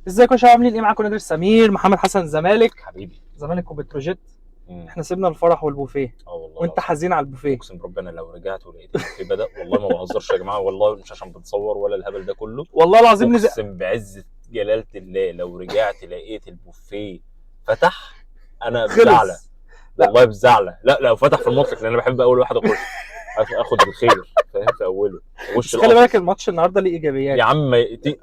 ازيكم يا شباب، عاملين ايه؟ معاكم نادر سمير. محمد حسن، زمالك حبيبي. وبتروجيت. مم. احنا سيبنا الفرح والبوفيه والله وانت العظيم. حزين على البوفيه. اقسم بربنا لو رجعت ولقيت البوفيه بدأ، والله ما بهزرش يا جماعه، والله مش عشان بتصور ولا الهبل ده كله. والله العظيم اقسم بعزه جلاله الله لو رجعت لقيت البوفيه فتح، انا بزعله. خلص. لا والله بزعله. لا لو فتح في المطلق، لان انا بحب اول واحد اخش اخد الخير، فاهم، في اوله وش بس خلي بالك القفص. الماتش النهارده ليه ايجابيات. يا عم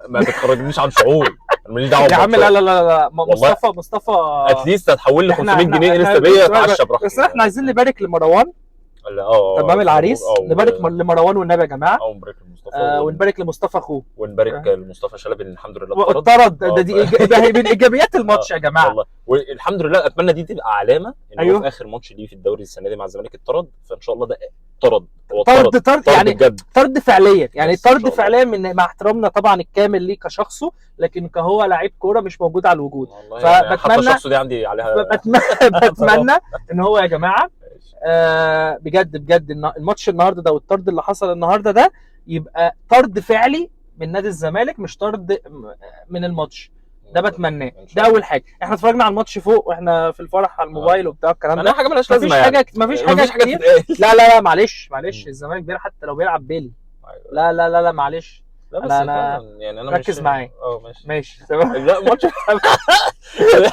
ما بتخرجنيش عن شعوري، انا ماليش دعوه يا عم لا بماتشات. لا لا لا، والله مصطفى اتليست هتحول لي احنا 500 احنا جنيه احنا لسه بيا بس اتعشى براحتي. بس احنا عايزين نبارك لمروان. تمام العريس، نبارك لمروان والنبي يا جماعه. ونبارك لمصطفى ونبارك لمصطفى اخوه، ونبارك لمصطفى شلبي اللي الحمد لله واتطرد. ده من ايجابيات الماتش يا جماعه. والله والحمد لله. اتمنى دي تبقى علامه ان أيوه. هو في اخر ماتش ليه في الدوري السنه دي مع الزمالك اتطرد، فان شاء الله ده طرد. هو طرد يعني بجد. طرد فعليا، يعني بس إن طرد شاء الله. فعليا، من مع احترامنا طبعا الكامل ليه كشخصه، لكن كهو لعيب كوره مش موجود على الوجود. والله يعني حتى فبتمنى الشخص دي عندي عليها بتمنى ان هو يا جماعه بجد بجد الماتش النهارده ده والطرد اللي حصل النهارده ده يبقى طرد فعلي من نادي الزمالك، مش طرد من الماتش ده. بتمناه. ده اول حاجه. احنا اتفرجنا على الماتش فوق واحنا في الفرح على الموبايل وبتاع الكلام انا ده. حاجه مالهاش لازمه، مفيش حاجه كتير. لا لا لا، معلش الزمالك بيلعب حتى لو بيلعب بيلي. لا لا لا لا معلش. لا بس انا يعني انا ركز معايا. ماشي تمام. لا ماتش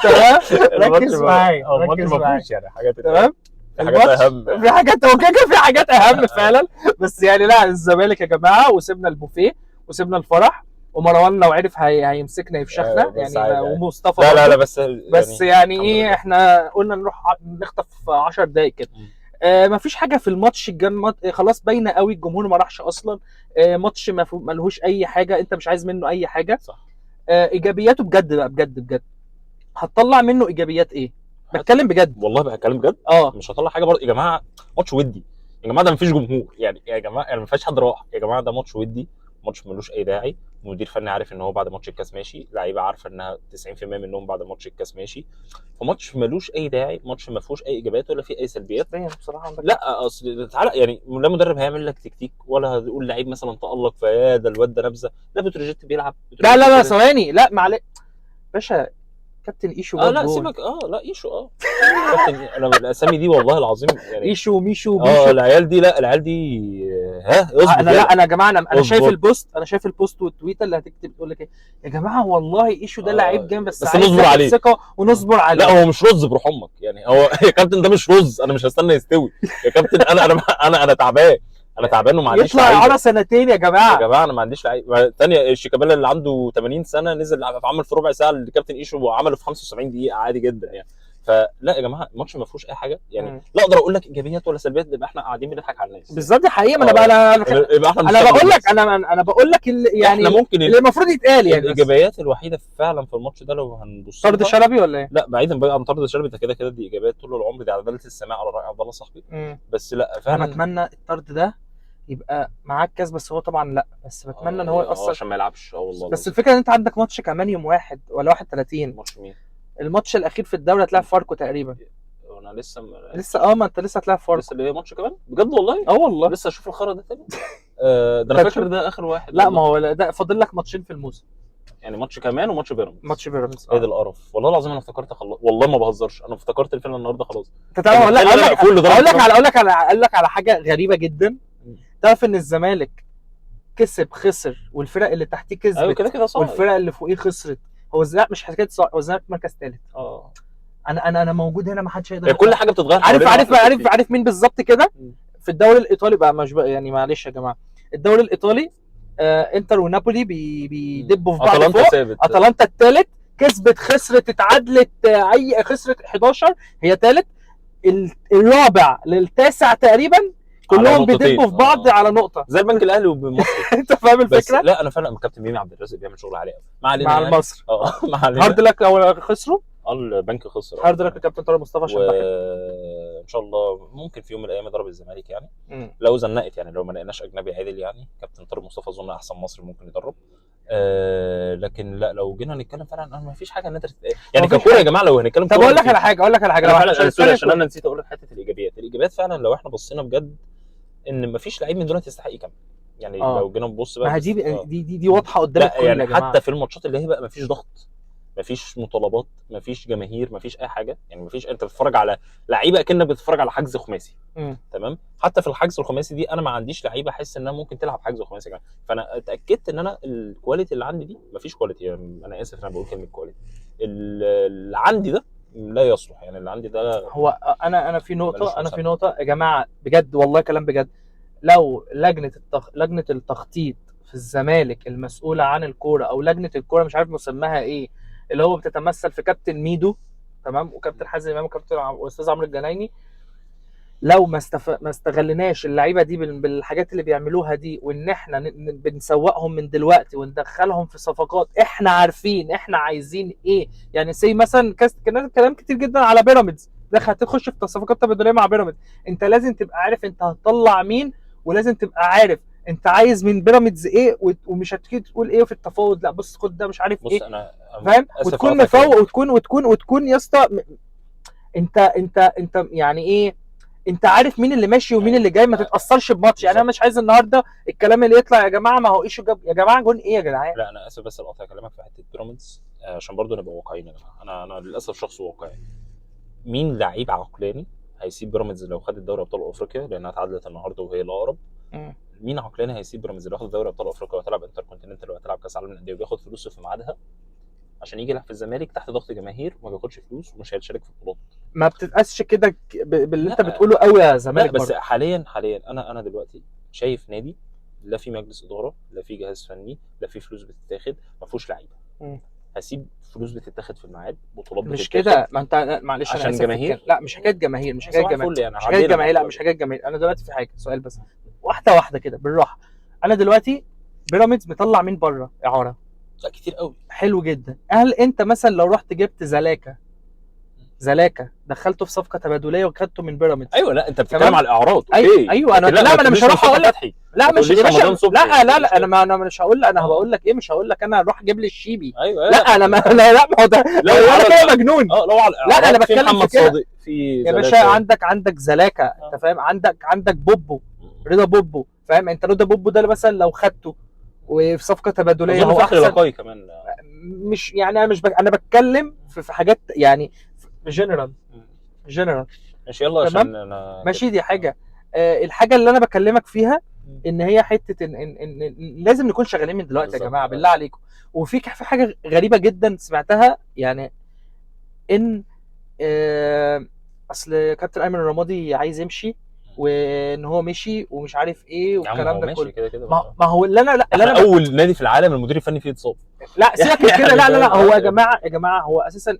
تمام ركز معايا. الماتش ما فيهوش يعني حاجات تمام. في حاجات اهم. في حاجات، هو كده في حاجات اهم فعلا. بس يعني لا، الزمالك يا جماعه، وسيبنا البوفيه وسيبنا الفرح. ومروان لو عرف هيمسكنا يفشخنا يعني، ومصطفى لا لا لا بس يعني ايه، احنا قلنا نروح نخطف 10 دقايق كده. مفيش حاجه في الماتش. خلاص باينه قوي، الجمهور ما راحش اصلا. ماتش ملهوش اي حاجه، انت مش عايز منه اي حاجه. صح. ايجابياته بجد بقى، بجد هتطلع منه ايجابيات ايه؟ بتكلم بجد والله بتكلم بجد. مش هطلع حاجه برضه يا جماعه. ماتش ودي يا جماعه، ده مفيش جمهور يعني يا جماعه، يعني ما فيهاش حد راح يا جماعه، ده ماتش ودي، ماتش ملوش اي داعي. مدير فني عارف ان هو بعد ماتش الكاس ماشي، لعيبه عارفه انها 90% منهم بعد ماتش الكاس ماشي، فماتش ملوش اي داعي، ماتش ما فيهوش اي ايجابيات ولا فيه اي سلبيات بصراحه. لا اصل تعالى يعني، لا مدرب هيعمل لك تكتيك ولا هيقول لعيب مثلا تالق فيا ده الواد ده نبذه. لا بتروجيت بيلعب. لا لا لا ثواني، لا معلش باشا، كابتن ايشو لا سيبك. لا ايشو كابتن انا الاسامي دي والله العظيم يعني ايشو ميشو بيشو. العيال دي، لا العيال دي انا لا انا يا جماعه، انا شايف البوست والتويته اللي هتكتب تقول لك ايه يا جماعه، والله ايشو ده لعيب جامد، بس عايز نصبر عليه ثقه ونصبر عليه. لا هو مش رز بروح امك يعني، هو يا كابتن ده مش رز، انا مش هستنى يستوي يا كابتن. انا تعبان، انا تعبان وما عنديش يطلع اعاره سنتين يا جماعه. انا ما عنديش لعيب. ثانيه الشيكابالا اللي عنده 80 سنه نزل عمل في ربع ساعه اللي كابتن ايشو وعمله في 75 دقيقه عادي جدا يعني. فلا يا جماعه الماتش ما فيهوش اي حاجه يعني. لا اقدر اقول لك ايجابيات ولا سلبيات، يبقى احنا قاعدين بنضحك على الناس بالظبط. دي حقيقه. ما انا بقى انا بقول لك، انا بقول لك يعني ممكن اللي المفروض يتقال يعني. الايجابيات الوحيده فعلا في الماتش ده لو هنبص طرد شلبي ولا ايه؟ لا بعيدا بقى عن طرد شلبي، ده كده دي ايجابيات طول العمر، دي عداله السماع على راي عبد الله صاحبي. بس لا فعلا انا اتمنى الطرد ده يبقى معاك كاس، بس هو طبعا لا، بس بتمنى ان هو يأثر عشان ما يلعبش. والله بس الفكره ان انت عندك ماتش كمان يوم 1 ولا 31. ماتش مين؟ الماتش الاخير في الدوري هتلاعب فاركو تقريبا. انا لسه ما انت لسه هتلاعب فاركو. لسه ليه ماتش كمان بجد والله. والله لسه اشوف الخرا ده تاني. ده انا فاكر ده اخر واحد. لا ما هو ده فاضل لك ماتشين في الموسم يعني، ماتش كمان وماتش بيراميدز. ماتش بيراميدز ايه ده القرف والله العظيم. انا افتكرت خلاص، والله ما بهزرش، انا افتكرت الفيلم النهارده خلاص. انت تعرف اقول لك على حاجه غريبه جدا. تعرف ان الزمالك خسر والفرق اللي تحتيه كسبت. ايوه كده صح. والفرق اللي فوقيه خسرت. هو الزمالك مش حكايه صح، هو الزمالك مركز ثالث. انا موجود هنا، ما حدش هيقدر. كل حاجه بتتغير. عارف مين بالظبط كده؟ في الدوري الايطالي بقى، مش بقى يعني، معلش يا جماعه، الدوري الايطالي انتر ونابولي بيدبوا في بعض فوق. اتلانتا الثالث، كسبت خسرت اتعادلت، خسرت 11 هي ثالث. الرابع للتاسع تقريبا كلهم بيدبوا في بعض على نقطه، زي البنك الاهلي ومصر. انت فاهم الفكره؟ لا انا فعلا الكابتن ميمي عبد الرازق بيعمل شغل عالي قوي مع المصري. مع هارد لك لو خسروا. البنك خسر. هارد لك الكابتن طارق مصطفى شباكه. ان شاء الله ممكن في يوم من الايام يضرب الزمالك يعني. لو زنقت يعني، لو ما لقيناش اجنبي عادل يعني، كابتن طارق مصطفى اظن احسن مصري ممكن يدرب. لكن لا لو جينا نتكلم فعلا ما فيش حاجه نقدر يعني ككوره يا جماعه. لو هنتكلم طب اقول لك على حاجه عشان انا نسيت اقول لك حته الايجابيات فعلا. لو احنا بصينا بجد ان ما فيش لعيب من دول يستحق يكمل يعني لو جينا نبص بقى ما دي واضحه قدام الكل يعني يا جماعه. حتى في الماتشات اللي هي بقى مفيش ضغط، مفيش مطالبات، مفيش جماهير، مفيش اي حاجه، يعني مفيش، انت بتتفرج على لعيبه كأنك بتتفرج على حجز خماسي. تمام. حتى في الحجز الخماسي دي انا ما عنديش لعيبه احس انها ممكن تلعب حجز خماسي كمان. فانا اتاكدت ان انا الكواليتي اللي عندي دي مفيش كواليتي، يعني انا اسف انا بقول كلمه كواليتي، اللي عندي ده لا يصلح، يعني اللي عندي ده هو انا في نقطه يا جماعه بجد والله كلام بجد. لو لجنه التخطيط في الزمالك المسؤوله عن الكوره، او لجنه الكوره مش عارف مسماها ايه، اللي هو بتتمثل في كابتن ميدو تمام وكابتن حازم امام وكابتن واستاذ عمرو الجنايني، لو ما استغلناش اللعيبه دي بالحاجات اللي بيعملوها دي، وان احنا بنسوقهم من دلوقتي وندخلهم في صفقات احنا عارفين احنا عايزين ايه. يعني زي مثلا كلام كتير جدا على بيراميدز، هتخش في صفقات تبادليه مع بيراميدز، انت لازم تبقى عارف انت هتطلع مين، ولازم تبقى عارف انت عايز من بيراميدز ايه، ومش هتيجي تقول ايه في التفاوض، لا بص خد ده مش عارف بص ايه، انا فاهم؟ وتكون مفوق وتكون يا اسطى انت يعني ايه، انت عارف مين اللي ماشي ومين اللي جاي، ما تتاثرش بماتش. يعني انا مش عايز النهارده الكلام اللي يطلع يا جماعه ما هو ايشو جاب يا جماعه جون ايه يا جدعان. لا انا اسف بس القطع كلامك في حته بيراميدز عشان برضو نبقى واقعيين يا جماعه. انا للاسف شخص واقعي. مين لعيب عقلاني هيسيب بيراميدز لو خد الدوري ابطال افريقيا لانها اتعادلت النهارده وهي الاقرب؟ مين عقلاني هيسيب بيراميدز اللي ياخد دوري ابطال افريقيا وهتلعب انتر كونتيننتال وهتلعب كاس عالم للانديه وبياخد فلوسه في ميعادها عشان يجي يلعب في الزمالك تحت ضغط جماهير وما بياخدش فلوس ومش هيشارك في البطولات؟ ما بتتقاسش كده باللي انت بتقوله قوي يا زمالك. بس حاليا انا دلوقتي شايف نادي لا في مجلس اداره، لا في جهاز فني، لا في فلوس بتتاخد، ما فيهوش لعيبه. هسيب فلوس بتتاخد في الميعاد، بطولات مش كده. ما انت معلش عشان جماهير. لا مش حكايه جماهير، مش حكايه جماهير، يعني مش حكايه جماهير، لا مش حكايه جماهير. انا دلوقتي في حاجه سؤال بس، واحده واحده كده بالراحه. انا دلوقتي بيراميدز مطلع مين بره اعاره؟ لا كتير قوي. حلو جدا. هل انت مثلا لو رحت جبت زلاكا دخلته في صفقه تبادليه وخدته من بيراميدز؟ ايوه لا انت بتتكلم على الاعراض. ايوه انا مش هروح اقول لك لا مش يا باشا، لا انا مش هقول لك، انا هقول لك ايه، مش هقول لك انا اروح اجيب لي الشيبي. ايوه لا انا ما لا ما هو ده انا كده مجنون. لو على لا انا بتكلم في كده في يا باشا. عندك زلاكا انت فاهم، عندك بوبو، رضا بوبو، فاهم انت؟ رضا بوبو ده مثلا لو خدته وفي صفقه تبادليه هو احسن لقاي كمان. مش يعني انا مش انا بتكلم في حاجات يعني جنرال ماشي يلا عشان انا ماشي. دي حاجه. الحاجه اللي انا بكلمك فيها ان هي حته إن لازم نكون شغالين من دلوقتي يا جماعه بالله عليكم. وفي حاجه غريبه جدا سمعتها، يعني ان اصل كابتن ايمن الرمادي عايز يمشي، وان هو مشي ومش عارف ايه والكلام ده كله. ما هو اللي انا اول نادي في العالم المدير الفني فيه اتصاب. لا سيبك من كده. لا هو يا جماعه هو اساسا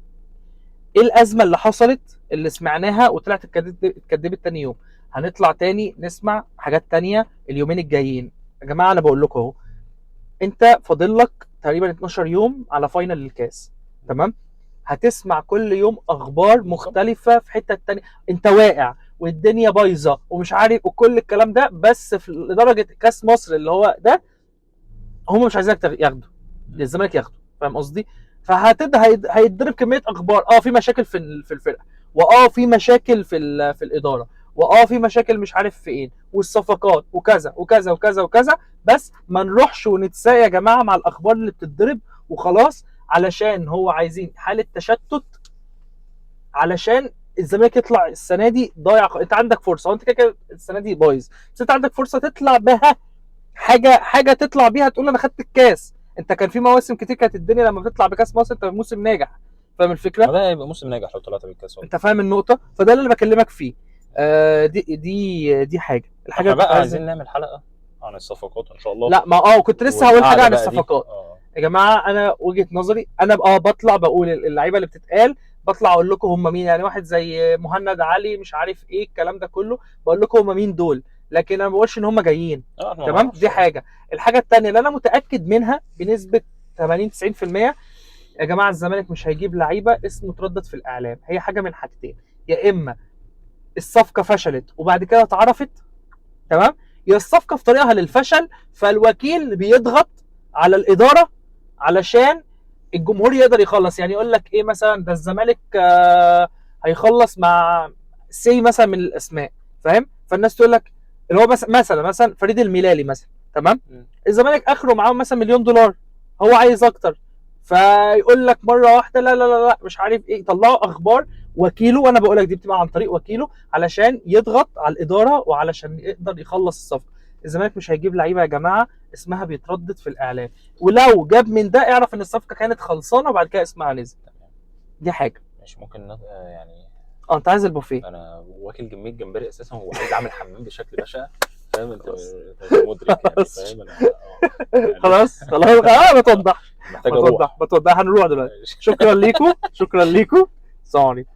ايه الازمه اللي حصلت اللي سمعناها وطلعت اتكدبت تاني يوم؟ هنطلع تاني نسمع حاجات تانية اليومين الجايين يا جماعه. انا بقول لكم اهو، انت فاضل لك تقريبا 12 يوم على فاينل الكاس، تمام؟ هتسمع كل يوم اخبار مختلفه في حته تانية، انت واقع والدنيا بايظه ومش عارف وكل الكلام ده، بس في لدرجه كاس مصر اللي هو ده هم مش عايزينك ياخدوا الزمالك ياخده، فاهم قصدي؟ هيتضرب كميه اخبار. في مشاكل في الفرقه، في مشاكل في الاداره، في مشاكل مش عارف في ايه، والصفقات وكذا وكذا وكذا وكذا. بس ما نروحش ونتساءل يا جماعه مع الاخبار اللي بتتضرب وخلاص، علشان هو عايزين حاله تشتت، علشان الزمالك يطلع السنه دي ضايع. انت عندك فرصه، وانت كده السنه دي بايظ، بس انت عندك فرصه تطلع بها حاجه تطلع بيها تقول انا خدت الكاس. انت كان في مواسم كتير كانت الدنيا لما بتطلع بكاس مصر انت موسم ناجح، فاهم الفكره؟ ده هيبقى موسم ناجح لو طلعت بالكاس. انت فاهم النقطه؟ فده اللي بكلمك فيه. دي حاجه. الحاجه بقى عايزين نعمل حلقه عن الصفقات ان شاء الله. لا ما كنت لسه هقول حاجه عن الصفقات. يا جماعه انا وجهه نظري انا بطلع بقول اللعيبه اللي بتتقال، بطلع اقول لكم هم مين. يعني واحد زي مهند علي مش عارف ايه الكلام ده كلله، بقول لكم هم مين دول، لكن انا ما بقولش ان هم جايين. تمام؟ دي حاجه. الحاجه الثانيه اللي انا متاكد منها بنسبه 80 90% يا جماعه، الزمالك مش هيجيب لعيبه اسمه تردد في الاعلام. هي حاجه من حاجتين، يا اما الصفقه فشلت وبعد كده اتعرفت، تمام، يا الصفقه في طريقها للفشل فالوكيل بيضغط على الاداره علشان الجمهور يقدر يخلص. يعني يقول لك ايه مثلا، ده الزمالك هيخلص مع مثلا من الاسماء، فاهم؟ فالناس تقول لك اللي هو مثلا فريد الميلالي مثلا، تمام. الزمالك اخره معاه مثلا $1,000,000، هو عايز اكتر، فيقول لك مره واحده لا لا لا لا مش عارف ايه، يطلعوا اخبار وكيله، وانا بقول لك دي بتبقى عن طريق وكيله علشان يضغط على الاداره وعلشان يقدر يخلص الصفقه. الزمالك مش هيجيب لعيبه يا جماعه اسمها بيتردد في الاعلام، ولو جاب من ده اعرف ان الصفقه كانت خلصانه وبعد كده اسمها نزل. دي حاجه مش ممكن يعني انت عايز البوفيه. انا واكل كميه جمبري اساسا وعايز اعمل حمام بشكل بشع، فاهم انت مدرك يعني، فاهم انا يعني خلاص ما توضحش، محتاج اروح. هنروح دلوقتي. شكرا ليكم، السلام عليكم.